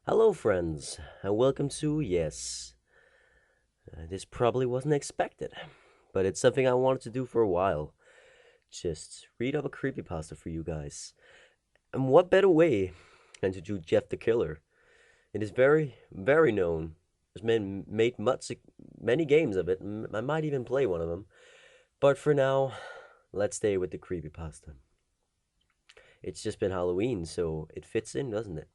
Hello, friends, and welcome to this probably wasn't expected, but it's something I wanted to do for a while. Just read up a creepypasta for you guys. And what better way than to do Jeff the Killer? It is very, very known. There's been made many games of it, and I might even play one of them. But for now, let's stay with the creepypasta. It's just been Halloween, so it fits in, doesn't it?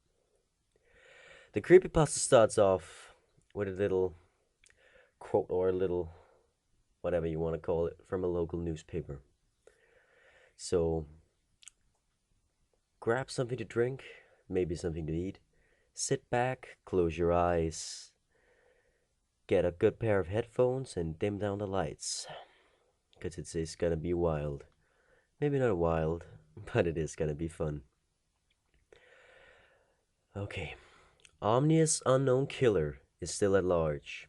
The creepypasta starts off with a little quote or a little whatever you want to call it from a local newspaper. So grab something to drink, maybe something to eat, sit back, close your eyes, get a good pair of headphones, and dim down the lights. Because it's gonna be wild. Maybe not wild, but it is gonna be fun. Okay. Ominous unknown killer is still at large.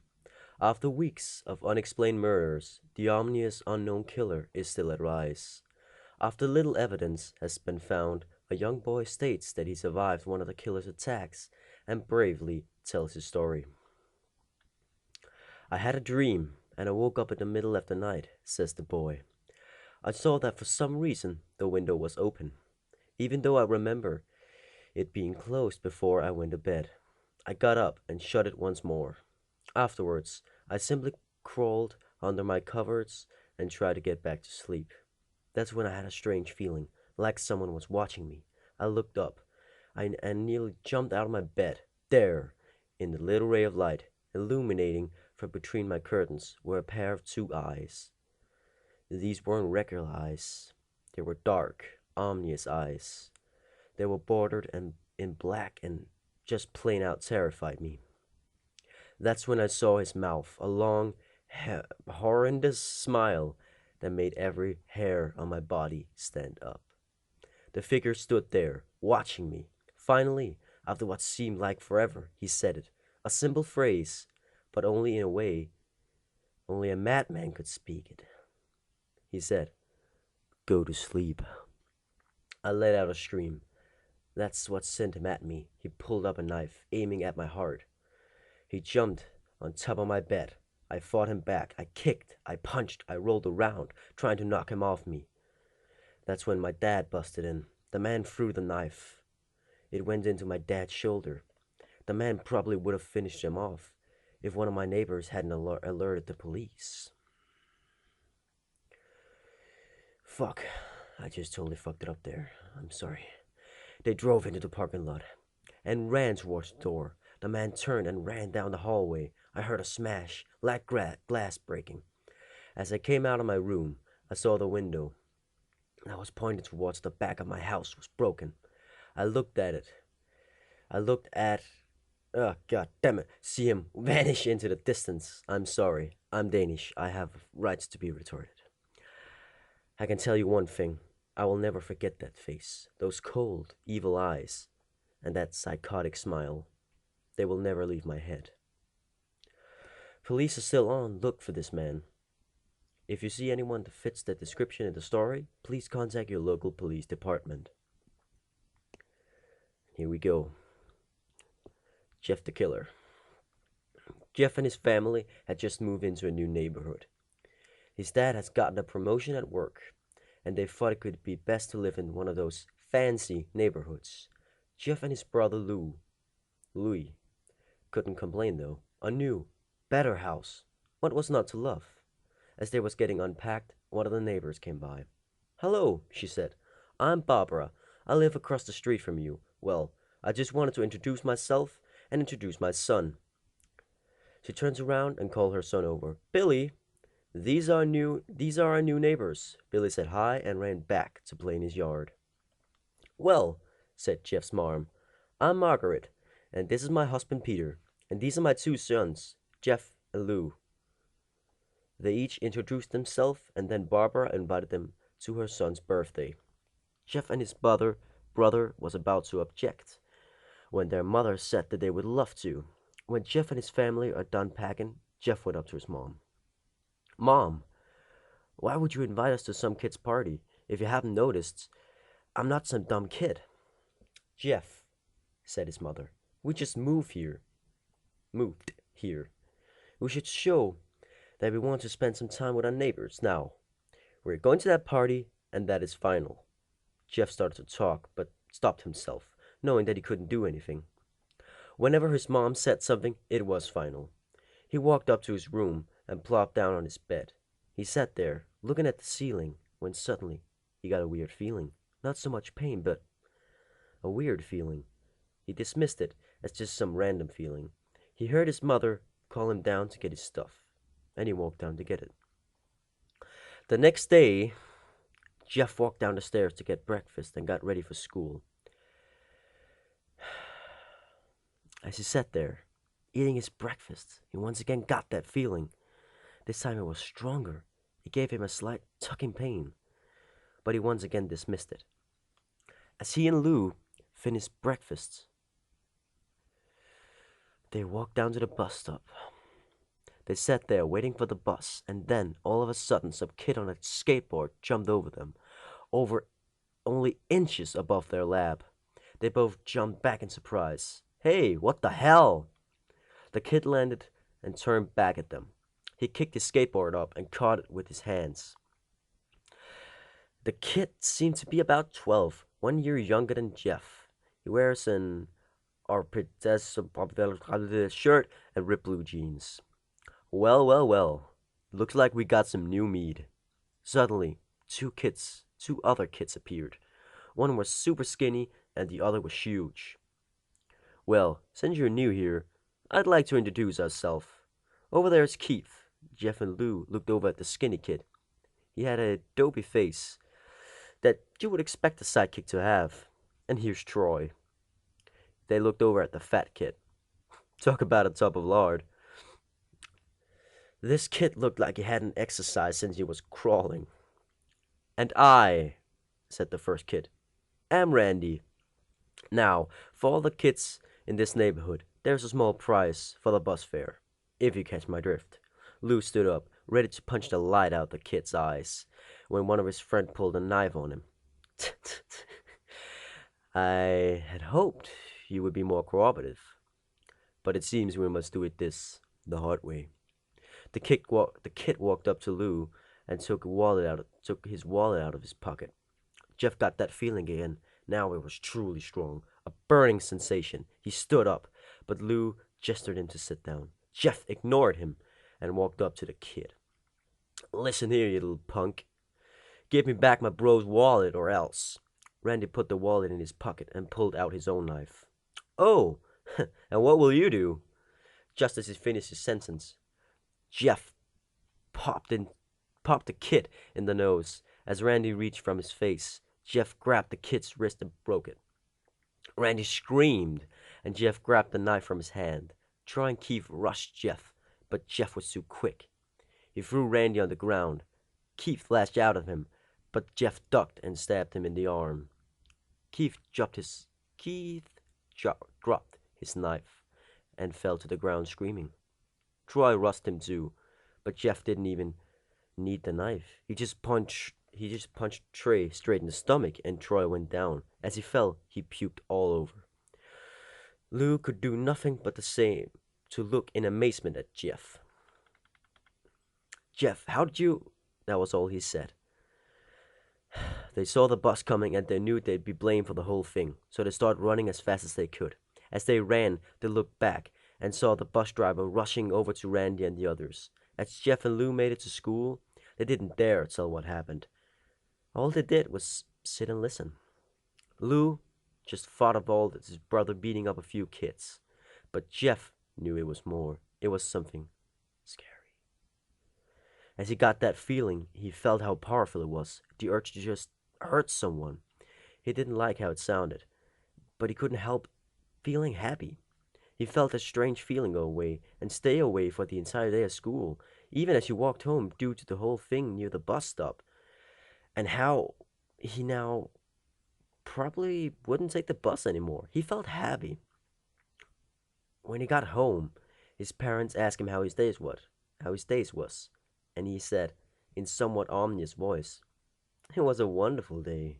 After weeks of unexplained murders, the ominous unknown killer is still at rise. After little evidence has been found, a young boy states that he survived one of the killer's attacks and bravely tells his story. I had a dream, and I woke up in the middle of the night, says the boy. I saw that for some reason the window was open, even though I remember it being closed before I went to bed. I got up and shut it once more. Afterwards, I simply crawled under my covers and tried to get back to sleep. That's when I had a strange feeling, like someone was watching me. I looked up and nearly jumped out of my bed. There, in the little ray of light, illuminating from between my curtains, were a pair of two eyes. These weren't regular eyes. They were dark, ominous eyes. They were bordered and in black and just plain out terrified me. That's when I saw his mouth, a long, horrendous smile that made every hair on my body stand up. The figure stood there, watching me. Finally, after what seemed like forever, he said it. A simple phrase, but only in a way only a madman could speak it. He said, "Go to sleep." I let out a scream. That's what sent him at me. He pulled up a knife, aiming at my heart. He jumped on top of my bed. I fought him back. I kicked, I punched, I rolled around, trying to knock him off me. That's when my dad busted in. The man threw the knife. It went into my dad's shoulder. The man probably would have finished him off if one of my neighbors hadn't alerted the police. Fuck, I just totally fucked it up there. I'm sorry. They drove into the parking lot and ran towards the door. The man turned and ran down the hallway. I heard a smash, like glass breaking. As I came out of my room, I saw the window that was pointed towards the back of my house was broken. I looked at it. I looked at. Oh, god damn it. See him vanish into the distance. I'm sorry. I'm Danish. I have rights to be retarded. I can tell you one thing. I will never forget that face, those cold, evil eyes, and that psychotic smile. They will never leave my head. Police are still on look for this man. If you see anyone that fits the description in the story, please contact your local police department. Here we go. Jeff the Killer. Jeff and his family had just moved into a new neighborhood. His dad has gotten a promotion at work, and they thought it could be best to live in one of those fancy neighborhoods. Jeff and his brother Louis, couldn't complain though. A new, better house. What was not to love? As they was getting unpacked, one of the neighbors came by. "Hello," she said. "I'm Barbara. I live across the street from you. Well, I just wanted to introduce myself and introduce my son." She turns around and calls her son over. "Billy, these are our new neighbors." Billy said hi and ran back to play in his yard. "Well," said Jeff's mom, "I'm Margaret, and this is my husband Peter, and these are my two sons, Jeff and Lou." They each introduced themselves, and then Barbara invited them to her son's birthday. Jeff and his brother was about to object when their mother said that they would love to. When Jeff and his family are done packing, Jeff went up to his mom. "Mom, why would you invite us to some kid's party? If you haven't noticed, I'm not some dumb kid." "Jeff," said his mother, We just moved here. We should show that we want to spend some time with our neighbors now. We're going to that party, and that is final." Jeff started to talk, but stopped himself, knowing that he couldn't do anything. Whenever his mom said something, it was final. He walked up to his room and plopped down on his bed. He sat there, looking at the ceiling, when suddenly he got a weird feeling. Not so much pain, but a weird feeling. He dismissed it as just some random feeling. He heard his mother call him down to get his stuff, and he walked down to get it. The next day, Jeff walked down the stairs to get breakfast and got ready for school. As he sat there, eating his breakfast, he once again got that feeling. This time it was stronger. It gave him a slight tucking pain, but he once again dismissed it. As he and Lou finished breakfast, they walked down to the bus stop. They sat there waiting for the bus, and then, all of a sudden, some kid on a skateboard jumped over them, over only inches above their lab. They both jumped back in surprise. "Hey, what the hell?" The kid landed and turned back at them. He kicked his skateboard up and caught it with his hands. The kid seemed to be about 12, 1 year younger than Jeff. He wears an arpitez shirt and ripped blue jeans. Well, well, well. Looks like we got some new meat. Suddenly, two other kids appeared. One was super skinny and the other was huge. "Well, since you're new here, I'd like to introduce ourselves. Over there's Keith." Jeff and Lou looked over at the skinny kid. He had a dopey face that you would expect a sidekick to have. And here's Troy. They looked over at the fat kid. Talk about a tub of lard. This kid looked like he hadn't exercised since he was crawling. "And I," said the first kid, "am Randy. Now, for all the kids in this neighborhood, there's a small prize for the bus fare, if you catch my drift." Lou stood up, ready to punch the light out the kid's eyes, when one of his friends pulled a knife on him. "I had hoped you would be more cooperative, but it seems we must do it the hard way." The kid walked up to Lou and took his wallet out of his pocket. Jeff got that feeling again. Now it was truly strong, a burning sensation. He stood up, but Lou gestured him to sit down. Jeff ignored him and walked up to the kid. "Listen here, you little punk. Give me back my bro's wallet or else." Randy put the wallet in his pocket and pulled out his own knife. "Oh, and what will you do?" Just as he finished his sentence, Jeff popped the kid in the nose. As Randy reached from his face, Jeff grabbed the kid's wrist and broke it. Randy screamed, and Jeff grabbed the knife from his hand. Troy and Keith rushed Jeff, but Jeff was too quick. He threw Randy on the ground. Keith lashed out at him, but Jeff ducked and stabbed him in the arm. Keith dropped his knife and fell to the ground screaming. Troy rushed him too, but Jeff didn't even need the knife. He just punched Trey straight in the stomach, and Troy went down. As he fell, he puked all over. Lou could do nothing but the same, to look in amazement at Jeff. "Jeff, how did you—" That was all he said. They saw the bus coming and they knew they'd be blamed for the whole thing, so they started running as fast as they could. As they ran, they looked back and saw the bus driver rushing over to Randy and the others. As Jeff and Lou made it to school, they didn't dare tell what happened. All they did was sit and listen. Lou just thought of all his brother beating up a few kids, but Jeff knew it was more. It was something scary. As he got that feeling, he felt how powerful it was, the urge to just hurt someone. He didn't like how it sounded, but he couldn't help feeling happy. He felt a strange feeling go away and stay away for the entire day of school, even as he walked home due to the whole thing near the bus stop, and how he now probably wouldn't take the bus anymore. He felt happy. When he got home, his parents asked him how his days was, and he said, in somewhat ominous voice, "It was a wonderful day."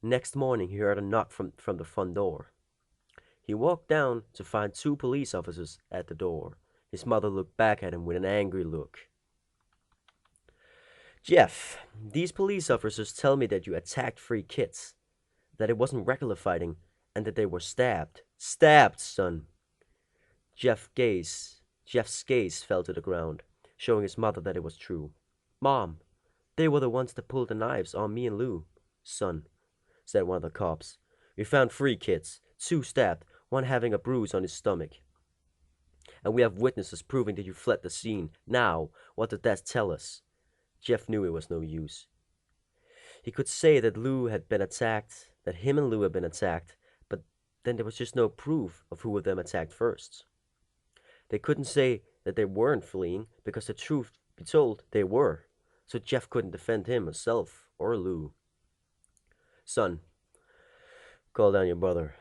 Next morning, he heard a knock from the front door. He walked down to find 2 police officers at the door. His mother looked back at him with an angry look. Jeff, these police officers tell me that you attacked 3 kids, that it wasn't regular fighting, and that they were stabbed. Stabbed, son. Jeff's gaze fell to the ground, showing his mother that it was true. Mom, they were the ones that pulled the knives on me and Lou. Son, said one of the cops. We found 3 kids, 2 stabbed, one having a bruise on his stomach. And we have witnesses proving that you fled the scene. Now, what did that tell us? Jeff knew it was no use. He could say that Lou had been attacked, that him and Lou had been attacked, but then there was just no proof of who of them attacked first. They couldn't say that they weren't fleeing, because the truth be told, they were. So Jeff couldn't defend himself or Lou. Son, call down your brother.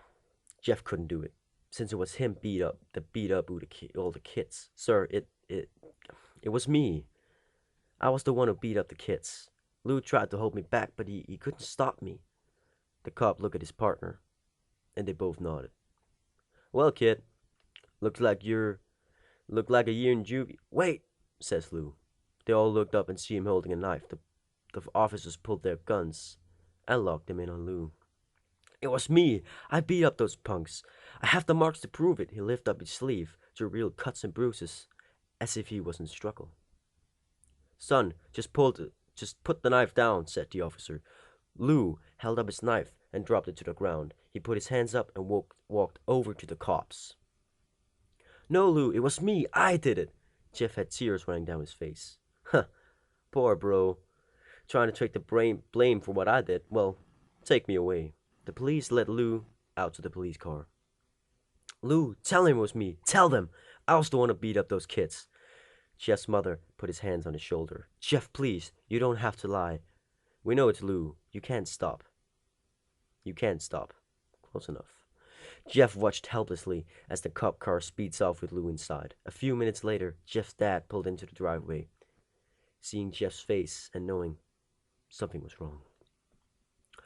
Jeff couldn't do it, since it was him that beat up all the kids. Sir, it was me. I was the one who beat up the kids. Lou tried to hold me back, but he couldn't stop me. The cop looked at his partner, and they both nodded. Well, kid, look like a year in juvie. Wait, says Lou. They all looked up and see him holding a knife. The officers pulled their guns and locked them in on Lou. It was me. I beat up those punks. I have the marks to prove it. He lifted up his sleeve to reveal cuts and bruises, as if he was in struggle. Son, just put the knife down, said the officer. Lou held up his knife and dropped it to the ground. He put his hands up and walked over to the cops. No, Lou, it was me. I did it. Jeff had tears running down his face. Huh, poor bro. Trying to take the blame for what I did. Well, take me away. The police led Lou out to the police car. Lou, tell him it was me. Tell them. I was the one who beat up those kids. Jeff's mother put his hands on his shoulder. Jeff, please, you don't have to lie. We know it's Lou. You can't stop. You can't stop. Close enough. Jeff watched helplessly as the cop car speeds off with Lou inside. A few minutes later, Jeff's dad pulled into the driveway. Seeing Jeff's face and knowing something was wrong.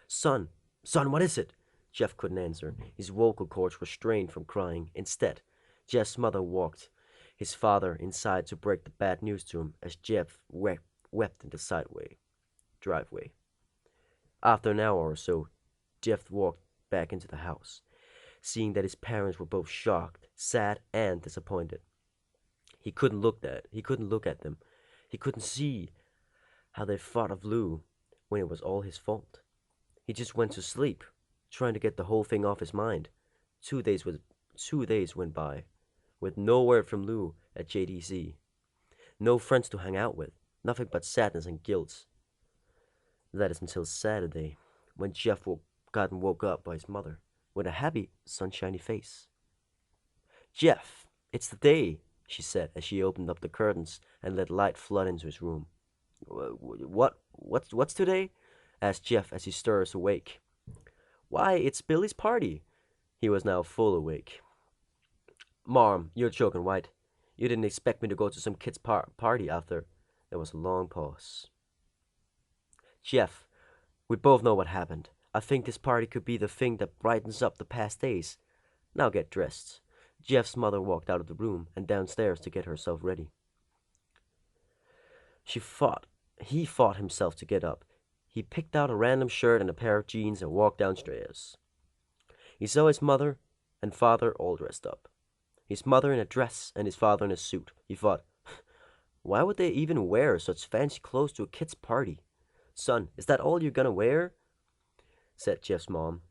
Son, what is it? Jeff couldn't answer. His vocal cords were strained from crying. Instead, Jeff's mother walked his father inside to break the bad news to him as Jeff wept in the driveway. After an hour or so, Jeff walked back into the house, seeing that his parents were both shocked, sad, and disappointed. He couldn't look at them. He couldn't see how they thought of Lou when it was all his fault. He just went to sleep, trying to get the whole thing off his mind. 2 days went by, with no word from Lou at JDC. No friends to hang out with, nothing but sadness and guilt. That is until Saturday, when Jeff woke up by his mother with a happy, sunshiny face. Jeff, it's the day, she said as she opened up the curtains and let light flood into his room. What's today? Asked Jeff as he stirs awake. Why, it's Billy's party. He was now full awake. Mom, you're joking, right? You didn't expect me to go to some kid's party after. There was a long pause. Jeff, we both know what happened. I think this party could be the thing that brightens up the past days. Now get dressed. Jeff's mother walked out of the room and downstairs to get herself ready. He fought himself to get up. He picked out a random shirt and a pair of jeans and walked downstairs. He saw his mother and father all dressed up. His mother in a dress and his father in a suit. He thought, why would they even wear such fancy clothes to a kid's party? Son, is that all you're gonna wear? Said Jeff's mom.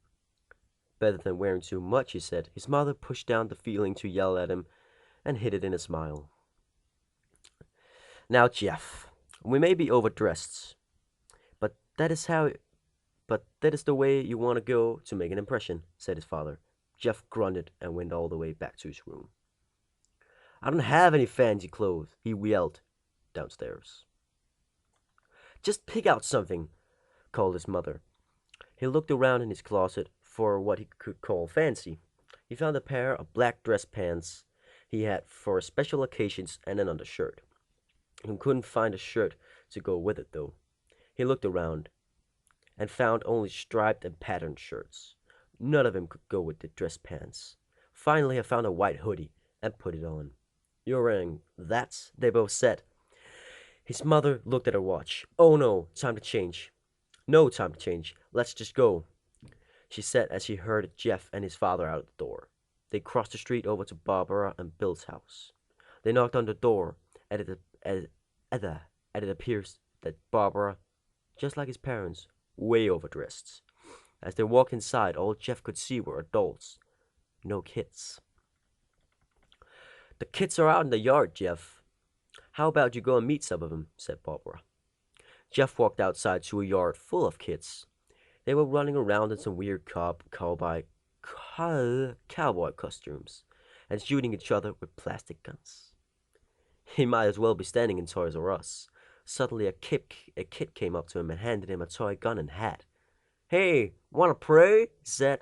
Better than wearing too much, he said. His mother pushed down the feeling to yell at him and hid it in a smile. Now, Jeff, we may be overdressed, but that is the way you want to go to make an impression, said his father. Jeff grunted and went all the way back to his room. I don't have any fancy clothes, he yelled downstairs. Just pick out something, called his mother. He looked around in his closet for what he could call fancy. He found a pair of black dress pants he had for special occasions and an undershirt. He couldn't find a shirt to go with it, though. He looked around and found only striped and patterned shirts. None of them could go with the dress pants. Finally, I found a white hoodie and put it on. You're wearing that? They both said. His mother looked at her watch. Oh no, time to change. No time to change. Let's just go, she said as she herded Jeff and his father out the door. They crossed the street over to Barbara and Bill's house. They knocked on the door, and it appears that Barbara, just like his parents, way overdressed. As they walked inside, all Jeff could see were adults, no kids. The kids are out in the yard, Jeff. How about you go and meet some of them, said Barbara. Jeff walked outside to a yard full of kids. They were running around in some weird cowboy costumes and shooting each other with plastic guns. He might as well be standing in Toys R Us. Suddenly a kid came up to him and handed him a toy gun and hat. Hey, wanna pray? He said.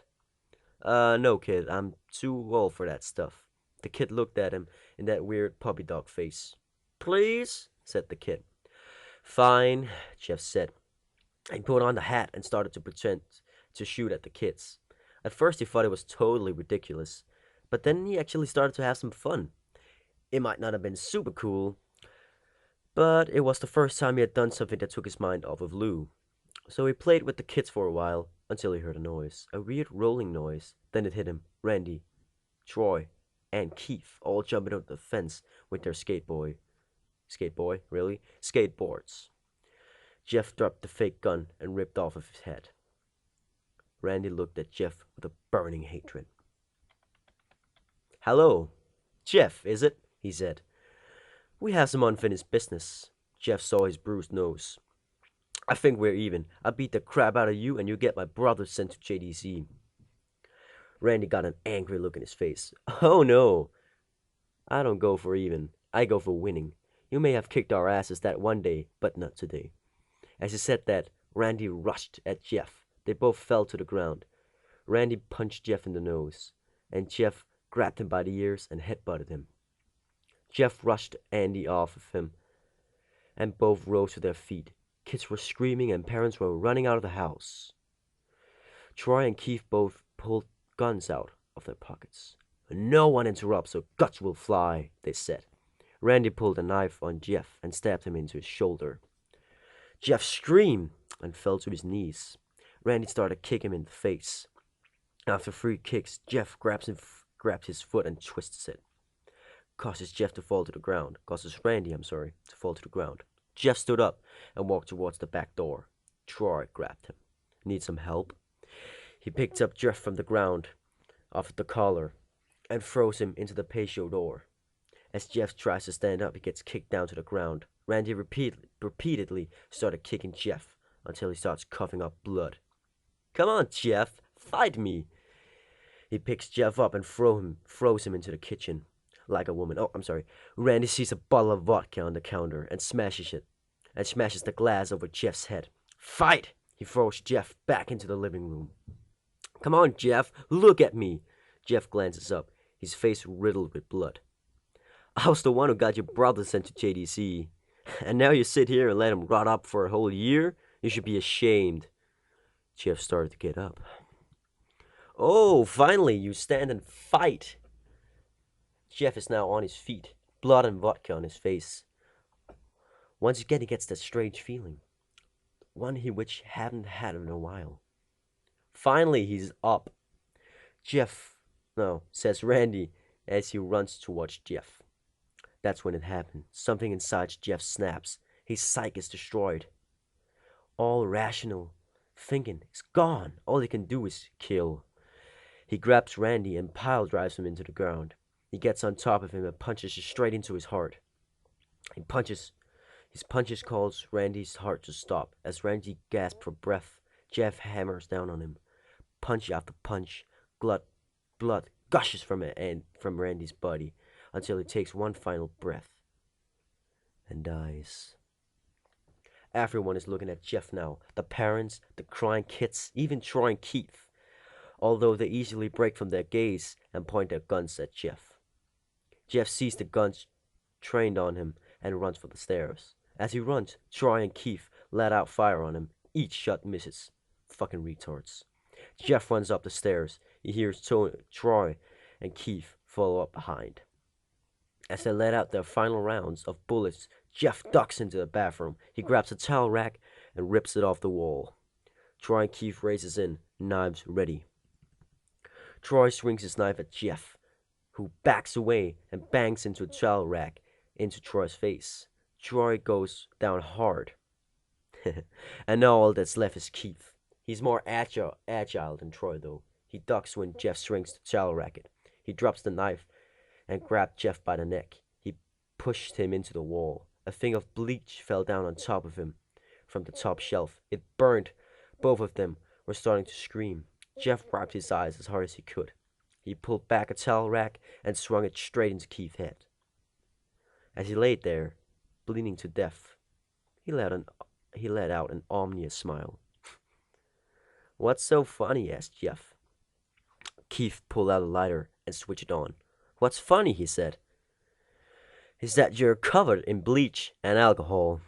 No, kid, I'm too old for that stuff. The kid looked at him in that weird puppy dog face. Please, said the kid. Fine, Jeff said. He put on the hat and started to pretend to shoot at the kids. At first he thought it was totally ridiculous, but then he actually started to have some fun. It might not have been super cool, but it was the first time he had done something that took his mind off of Lou. So he played with the kids for a while until he heard a noise, a weird rolling noise. Then it hit him. Randy, Troy, and Keith all jumping over the fence with their skateboards. Jeff dropped the fake gun and ripped off of his head. Randy looked at Jeff with a burning hatred. Hello, Jeff, is it? He said. We have some unfinished business. Jeff saw his bruised nose. I think we're even. I beat the crap out of you and you get my brother sent to JDC. Randy got an angry look in his face. Oh no, I don't go for even. I go for winning. You may have kicked our asses that one day, but not today. As he said that, Randy rushed at Jeff. They both fell to the ground. Randy punched Jeff in the nose, and Jeff grabbed him by the ears and headbutted him. Jeff rushed Andy off of him, and both rose to their feet. Kids were screaming and parents were running out of the house. Troy and Keith both pulled guns out of their pockets. No one interrupts or guts will fly, they said. Randy pulled a knife on Jeff and stabbed him into his shoulder. Jeff screamed and fell to his knees. Randy started kicking him in the face. After 3 kicks, Jeff grabbed his foot and twists it. Causes Randy to fall to the ground. Jeff stood up and walked towards the back door. Troy grabbed him. Need some help? He picked up Jeff from the ground off the collar and throws him into the patio door. As Jeff tries to stand up, he gets kicked down to the ground. Randy repeatedly started kicking Jeff until he starts coughing up blood. Come on, Jeff, fight me. He picks Jeff up and throws him into the kitchen like a woman. Randy sees a bottle of vodka on the counter and smashes the glass over Jeff's head. Fight! He throws Jeff back into the living room. Come on, Jeff, look at me. Jeff glances up, his face riddled with blood. I was the one who got your brother sent to JDC. And now you sit here and let him rot up for a whole year? You should be ashamed. Jeff started to get up. Oh, finally, you stand and fight. Jeff is now on his feet, blood and vodka on his face. Once again, he gets that strange feeling, one he which hadn't had in a while. Finally, he's up. Says Randy as he runs towards Jeff. That's when it happened. Something inside Jeff snaps. His psyche is destroyed. All rational thinking is gone. All he can do is kill. He grabs Randy and pile drives him into the ground. He gets on top of him and punches straight into his heart. His punches cause Randy's heart to stop. As Randy gasps for breath, Jeff hammers down on him. Punch after punch, blood gushes from Randy's body until he takes one final breath and dies. Everyone is looking at Jeff now. The parents, the crying kids, even Troy and Keith. Although they easily break from their gaze and point their guns at Jeff. Jeff sees the guns trained on him and runs for the stairs. As he runs, Troy and Keith let out fire on him. Each shot misses. Fucking retards. Jeff runs up the stairs. He hears Troy and Keith follow up behind. As they let out their final rounds of bullets, Jeff ducks into the bathroom. He grabs a towel rack and rips it off the wall. Troy and Keith races in, knives ready. Troy swings his knife at Jeff, who backs away and bangs into a towel rack into Troy's face. Troy goes down hard. And now all that's left is Keith. He's more agile than Troy, though. He ducks when Jeff swings the towel racket. He drops the knife and grabbed Jeff by the neck. He pushed him into the wall. A thing of bleach fell down on top of him from the top shelf. It burned. Both of them were starting to scream. Jeff wiped his eyes as hard as he could. He pulled back a towel rack and swung it straight into Keith's head. As he laid there, bleeding to death, he let out an ominous smile. "What's so funny?" asked Jeff. Keith pulled out a lighter and switched it on. "What's funny," he said, "is that you're covered in bleach and alcohol."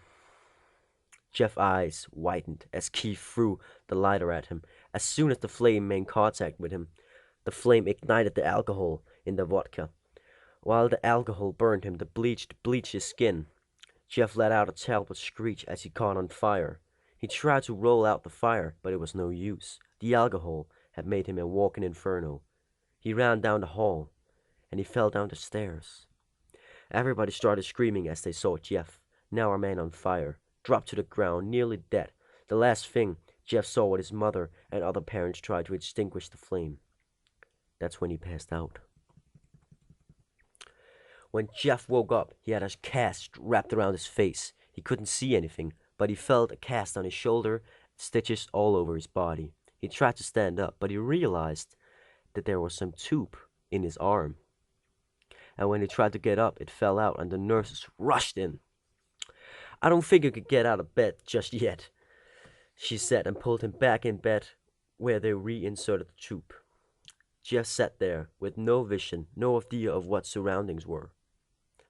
Jeff's eyes widened as Keith threw the lighter at him. As soon as the flame made contact with him, the flame ignited the alcohol in the vodka. While the alcohol burned him, the bleach bleached his skin. Jeff let out a terrible screech as he caught on fire. He tried to roll out the fire, but it was no use. The alcohol had made him a walking inferno. He ran down the hall, and he fell down the stairs. Everybody started screaming as they saw Jeff, now a man on fire, drop to the ground, nearly dead. The last thing Jeff saw was his mother and other parents try to extinguish the flame. That's when he passed out. When Jeff woke up, he had a cast wrapped around his face. He couldn't see anything, but he felt a cast on his shoulder, stitches all over his body. He tried to stand up, but he realized that there was some tube in his arm. And when he tried to get up, it fell out and the nurses rushed in. "I don't think you could get out of bed just yet," she said, and pulled him back in bed where they reinserted the tube. Jeff sat there with no vision, no idea of what surroundings were.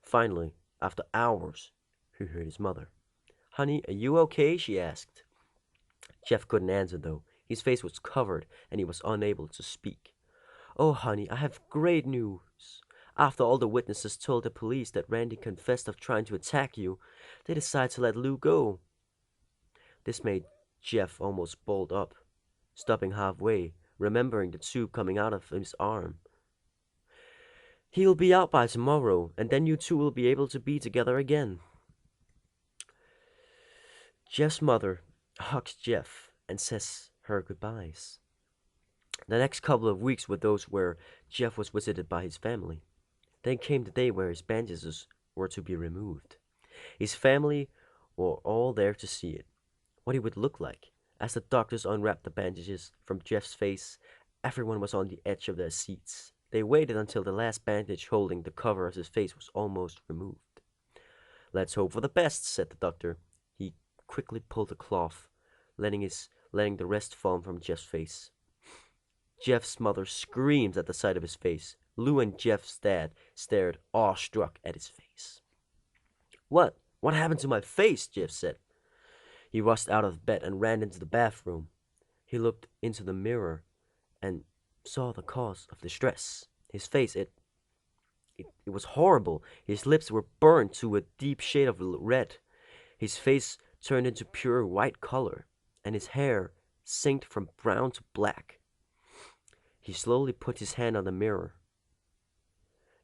Finally, after hours, he heard his mother. "Honey, are you okay?" she asked. Jeff couldn't answer, though. His face was covered and he was unable to speak. "Oh, honey, I have great news. After all the witnesses told the police that Randy confessed of trying to attack you, they decided to let Lou go." This made Jeff almost bolt up, stopping halfway, remembering the tube coming out of his arm. "He'll be out by tomorrow, and then you two will be able to be together again." Jeff's mother hugs Jeff and says her goodbyes. The next couple of weeks were those where Jeff was visited by his family. Then came the day where his bandages were to be removed. His family were all there to see it, what he would look like. As the doctors unwrapped the bandages from Jeff's face, everyone was on the edge of their seats. They waited until the last bandage holding the cover of his face was almost removed. "Let's hope for the best," said the doctor. He quickly pulled the cloth, letting the rest fall from Jeff's face. Jeff's mother screamed at the sight of his face. Lou and Jeff's dad stared awestruck at his face. What happened to my face?" Jeff said. He rushed out of bed and ran into the bathroom. He looked into the mirror and saw the cause of the stress. His face, it was horrible. His lips were burned to a deep shade of red. His face turned into pure white color, and his hair sank from brown to black. He slowly put his hand on the mirror.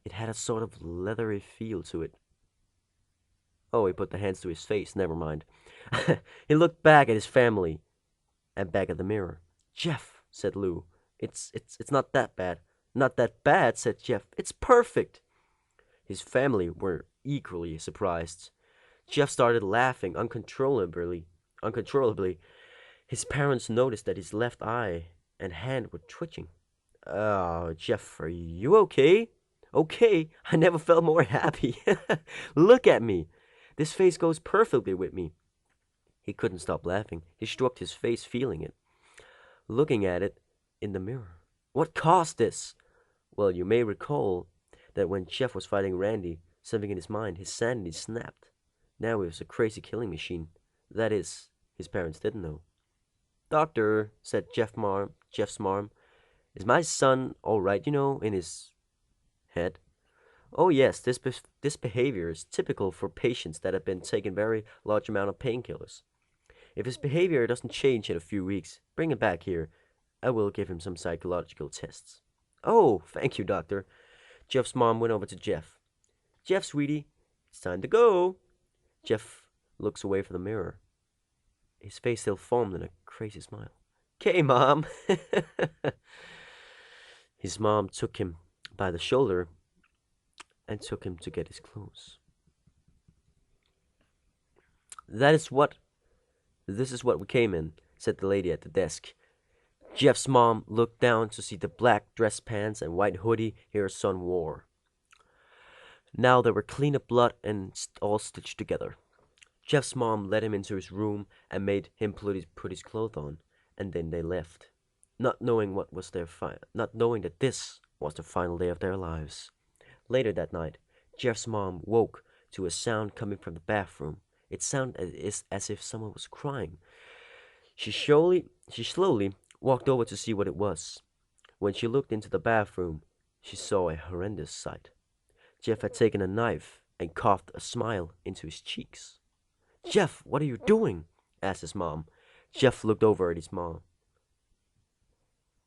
It had a sort of leathery feel to it. Oh, he put the hands to his face, never mind. He looked back at his family and back at the mirror. "Jeff," said Lou, it's not that bad." "Not that bad," said Jeff. "It's perfect." His family were equally surprised. Jeff started laughing uncontrollably. His parents noticed that his left eye and hand were twitching. "Oh, Jeff, are you okay?" "Okay, I never felt more happy." "Look at me. This face goes perfectly with me." He couldn't stop laughing. He stroked his face, feeling it, looking at it in the mirror. "What caused this?" "Well, you may recall that when Jeff was fighting Randy, something in his mind, his sanity snapped. Now he was a crazy killing machine. That is, his parents didn't know." "Doctor," said Jeff's mom, "is my son all right, in his head. Oh yes, this behavior is typical for patients that have been taking very large amount of painkillers. If his behavior doesn't change in a few weeks, bring him back here. I will give him some psychological tests. Oh, thank you, doctor. Jeff's mom went over to Jeff. Jeff, sweetie, it's time to go. Jeff looks away from the mirror. His face still formed in a crazy smile. Okay, Mom. His mom took him by the shoulder and took him to get his clothes. This is what we came in, said the lady at the desk. Jeff's mom looked down to see the black dress pants and white hoodie her son wore. Now they were clean of blood and all stitched together. Jeff's mom led him into his room and made him put his clothes on, and then they left, not knowing that this was the final day of their lives. Later that night, Jeff's mom woke to a sound coming from the bathroom. It sounded as if someone was crying. She slowly walked over to see what it was. When she looked into the bathroom, she saw a horrendous sight. Jeff had taken a knife and carved a smile into his cheeks. Jeff, what are you doing? Asked his mom. Jeff looked over at his mom.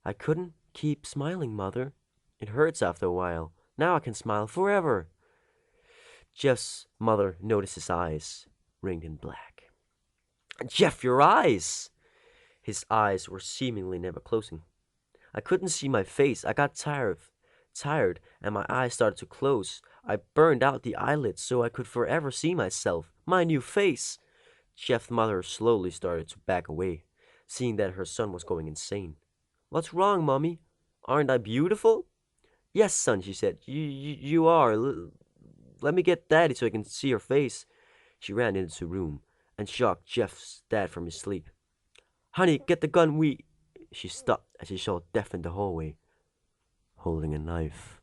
I couldn't keep smiling, Mother. It hurts after a while. Now I can smile forever. Jeff's mother noticed his eyes ringed in black. Jeff, your eyes! His eyes were seemingly never closing. I couldn't see my face. I got tired, and my eyes started to close. I burned out the eyelids so I could forever see myself, my new face. Jeff's mother slowly started to back away, seeing that her son was going insane. What's wrong, Mommy? Aren't I beautiful? Yes, son, she said. You are. Let me get Daddy so I can see your face. She ran into the room and shocked Jeff's dad from his sleep. Honey, get the gun, She stopped as she saw Death in the hallway, holding a knife.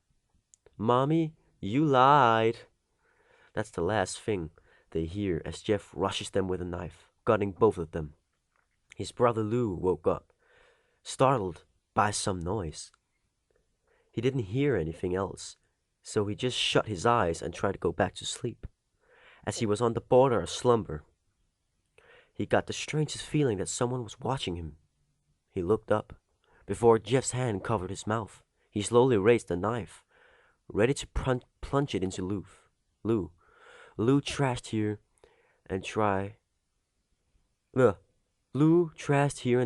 Mommy, you lied. That's the last thing they hear as Jeff rushes them with a knife, gutting both of them. His brother Lou woke up, startled by some noise. He didn't hear anything else, so he just shut his eyes and tried to go back to sleep. As he was on the border of slumber, he got the strangest feeling that someone was watching him. He looked up. Before Jeff's hand covered his mouth, he slowly raised the knife, ready to plunge it into Lou. Lou trashed here and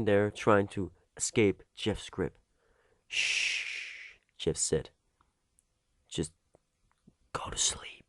there, trying to escape Jeff's grip. Shh, Jeff said. Just go to sleep.